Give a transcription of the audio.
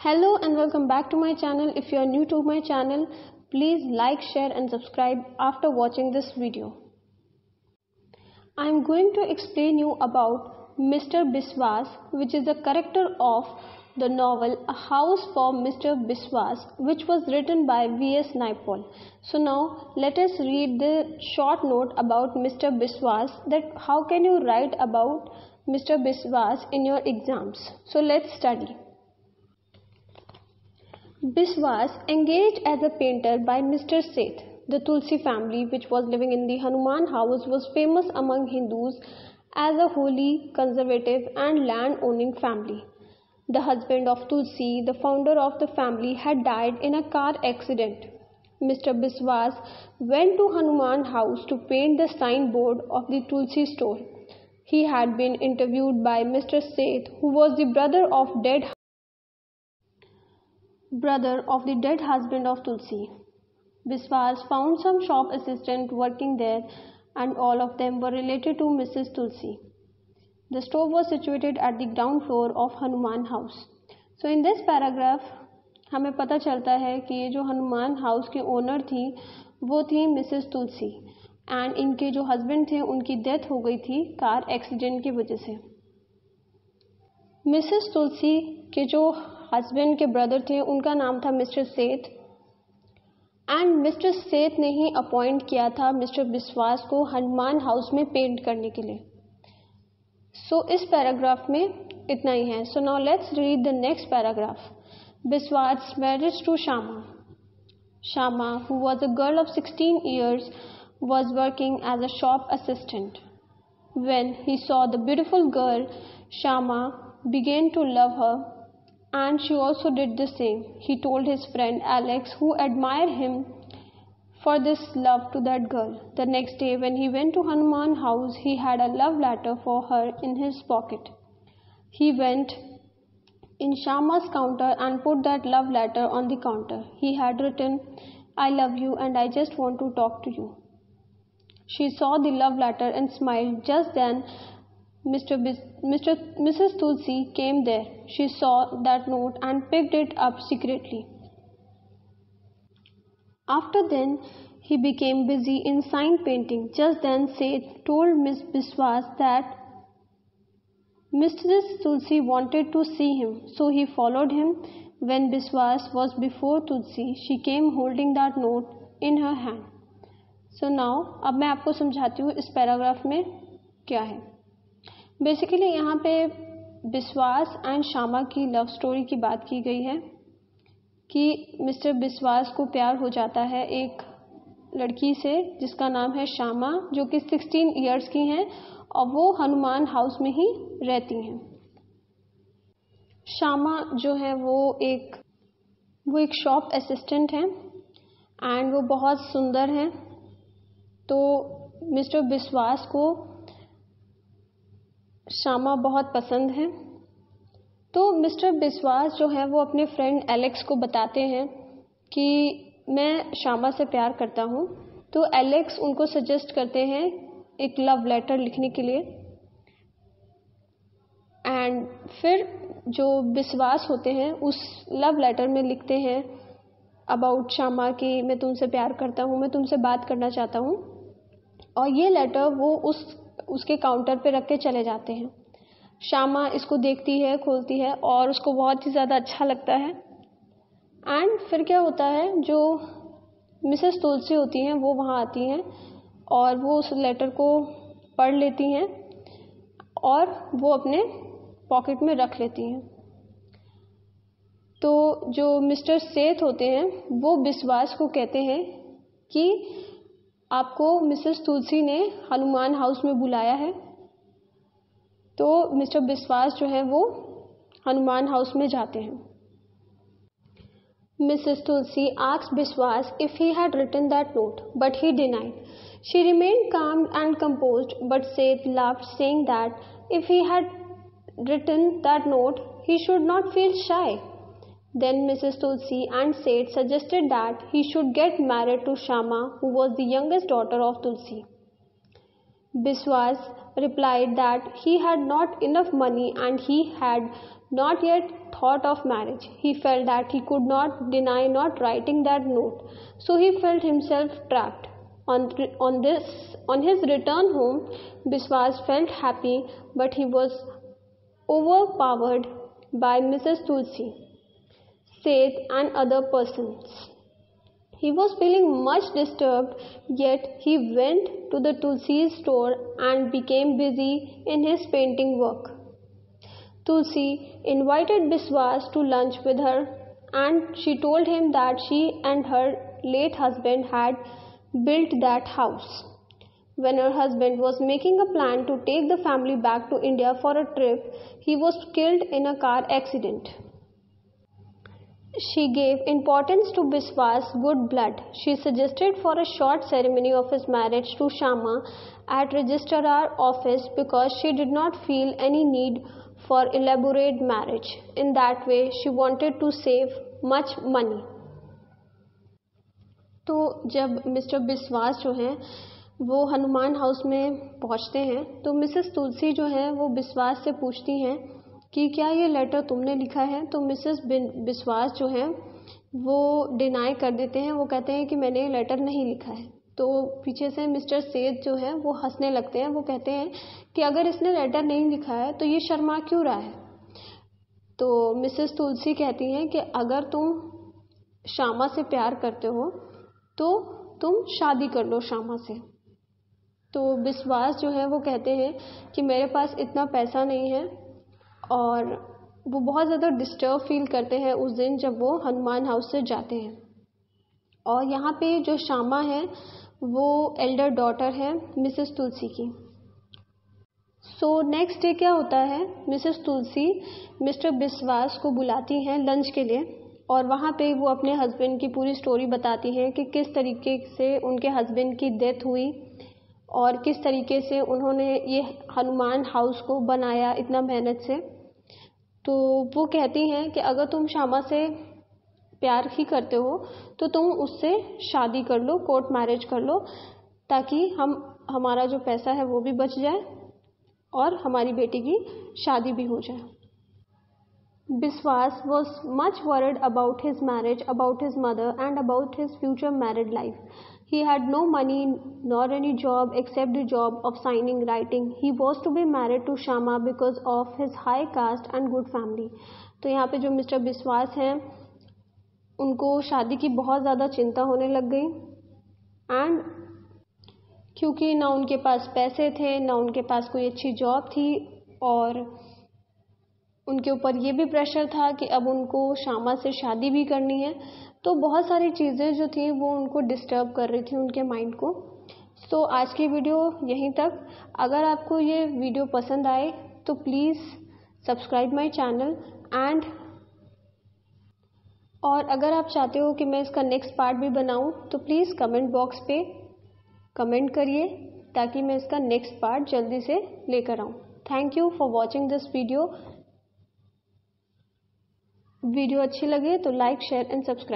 Hello and welcome back to my channel. If you are new to my channel, please like, share and subscribe after watching this video. I am going to explain you about Mr. Biswas, which is the character of the novel A House for Mr. Biswas, which was written by V.S. Naipaul. So now let us read the short note about Mr. Biswas, that how can you write about Mr. Biswas in your exams. So let's study. Biswas, engaged as a painter by Mr. Seth. The Tulsi family, which was living in the Hanuman house, was famous among Hindus as a holy, conservative and land-owning family. The husband of Tulsi, the founder of the family, had died in a car accident. Mr. Biswas went to Hanuman house to paint the signboard of the Tulsi store. He had been interviewed by Mr. Seth, who was the brother of the dead husband of Tulsi. Biswas found some shop assistant working there and all of them were related to Mrs. Tulsi. The store was situated at the ground floor of Hanuman house. So in this paragraph हमें पता चलता है कि ये जो Hanuman house के owner थी वो थी मिसेस तुलसी एंड इनके जो हस्बैंड थे उनकी डेथ हो गई थी कार एक्सीडेंट की वजह से. मिसेस तुलसी के जो हस्बैंड के ब्रदर थे उनका नाम था मिस्टर सेठ एंड मिस्टर सेठ ने ही अपॉइंट किया था मिस्टर बिस्वास को हनुमान हाउस में पेंट करने के लिए. सो इस पैराग्राफ में इतना ही है. So now let's read the next paragraph. Biswas marriage to Shama. Shama, who was a girl of 16 years, was working as a shop assistant. When he saw the beautiful girl, Shama began to love her and she also did the same. He told his friend Alex, who admired him for this love to that girl. The next day when he went to Hanuman house, he had a love letter for her in his pocket. He went in Shama's counter and put that love letter on the counter. He had written, I love you and I just want to talk to you. She saw the love letter and smiled. Just then Mrs. Tulsi came there. She saw that note and picked it up secretly. After then, he became busy in sign painting. Just then, Seth told Miss Biswas that Mrs. Tulsi wanted to see him, so he followed him. When Biswas was before Tulsi, she came holding that note in her hand. So now, अब मैं आपको समझाती हूँ इस paragraph में क्या है. Basically यहाँ पे बिस्वास एंड शामा की लव स्टोरी की बात की गई है कि मिस्टर बिस्वास को प्यार हो जाता है एक लड़की से जिसका नाम है शामा, जो कि 16 इयर्स की हैं और वो हनुमान हाउस में ही रहती हैं. शामा जो है वो एक शॉप असिस्टेंट है एंड वो बहुत सुंदर है. तो मिस्टर बिस्वास को शामा बहुत पसंद है. तो मिस्टर बिस्वास जो है वो अपने फ्रेंड एलेक्स को बताते हैं कि मैं शामा से प्यार करता हूँ. तो एलेक्स उनको सजेस्ट करते हैं एक लव लेटर लिखने के लिए एंड फिर जो बिस्वास होते हैं उस लव लेटर में लिखते हैं अबाउट शामा कि मैं तुमसे प्यार करता हूँ, मैं तुमसे बात करना चाहता हूँ. और ये लेटर वो उसके काउंटर पे रख के चले जाते हैं. शामा इसको देखती है, खोलती है और उसको बहुत ही ज़्यादा अच्छा लगता है. एंड फिर क्या होता है, जो मिसेस तुलसी होती हैं वो वहाँ आती हैं और वो उस लेटर को पढ़ लेती हैं और वो अपने पॉकेट में रख लेती हैं. तो जो मिस्टर सेठ होते हैं वो बिस्वास को कहते हैं कि आपको मिसेस तुलसी ने हनुमान हाउस में बुलाया है. तो मिस्टर बिस्वास जो है वो हनुमान हाउस में जाते हैं. Mrs. Tulsi asked Biswas if he had written that note, but he denied. She remained calm and composed, but Seth laughed, saying that if he had written that note, he should not feel shy. Then Mrs. Tulsi and Seth suggested that he should get married to Shama, who was the youngest daughter of Tulsi. Biswas replied that he had not enough money and he had not yet thought of marriage. He felt that he could not deny not writing that note, so he felt himself trapped. On his return home, Biswas felt happy, but he was overpowered by Mrs. Tulsi, Seth, and other persons. He was feeling much disturbed, yet he went to the Tulsi's store and became busy in his painting work. Tulsi invited Biswas to lunch with her, and she told him that she and her late husband had built that house. When her husband was making a plan to take the family back to India for a trip, he was killed in a car accident. She gave importance to Biswas' good blood. She suggested for a short ceremony of his marriage to Shama at registrar office because she did not feel any need for elaborate marriage. In that way, she wanted to save much money. तो जब mister बिस्वास जो हैं वो Hanuman house में पहुंचते हैं तो Mrs तुलसी जो है वो बिस्वास से पूछती हैं कि क्या ये लेटर तुमने लिखा है। तो मिसेस बिस्वास जो है वो डिनाई कर देते हैं, वो कहते हैं कि मैंने ये लेटर नहीं लिखा है। तो पीछे से मिस्टर सेठ जो है वो हंसने लगते हैं, वो कहते हैं कि अगर इसने लेटर नहीं लिखा है तो ये शर्मा क्यों रहा है। तो मिसेस तुलसी कहती हैं कि अगर तुम श्यामा से प्यार करते हो तो तुम शादी कर लो श्यामा से। तो बिस्वास जो है वो कहते हैं कि मेरे पास इतना पैसा नहीं है, और वो बहुत ज़्यादा डिस्टर्ब फील करते हैं उस दिन जब वो हनुमान हाउस से जाते हैं। और यहाँ पे जो श्यामा है वो एल्डर डॉटर है मिसेस तुलसी की। सो नेक्स्ट डे क्या होता है, मिसेस तुलसी मिस्टर बिस्वास को बुलाती हैं लंच के लिए, और वहाँ पे वो अपने हस्बैंड की पूरी स्टोरी बताती हैं कि किस तरीके से उनके हस्बैंड की डेथ हुई और किस तरीके से उन्होंने ये हनुमान हाउस को बनाया इतना मेहनत से। तो वो कहती हैं कि अगर तुम श्यामा से प्यार ही करते हो तो तुम उससे शादी कर लो, कोर्ट मैरिज कर लो, ताकि हमारा जो पैसा है वो भी बच जाए और हमारी बेटी की शादी भी हो जाए। Biswas was much worried about his marriage, about his mother, and about his future married life. He had no money nor any job except the job of signing writing. He was to be married to Shama because of his high caste and good family. तो यहाँ पे जो mister बिस्वास हैं उनको शादी की बहुत ज़्यादा चिंता होने लग गई, एंड क्योंकि ना उनके पास पैसे थे ना उनके पास कोई अच्छी जॉब थी, और उनके ऊपर ये भी प्रेशर था कि अब उनको श्यामा से शादी भी करनी है। तो बहुत सारी चीज़ें जो थी वो उनको डिस्टर्ब कर रही थी उनके माइंड को। तो आज की वीडियो यहीं तक। अगर आपको ये वीडियो पसंद आए तो please subscribe my channel, and और अगर आप चाहते हो कि मैं इसका नेक्स्ट पार्ट भी बनाऊं तो प्लीज़ कमेंट बॉक्स पे कमेंट करिए ताकि मैं इसका नेक्स्ट पार्ट जल्दी से लेकर आऊं। Thank you for watching this video अच्छी लगे तो लाइक शेयर एंड सब्सक्राइब।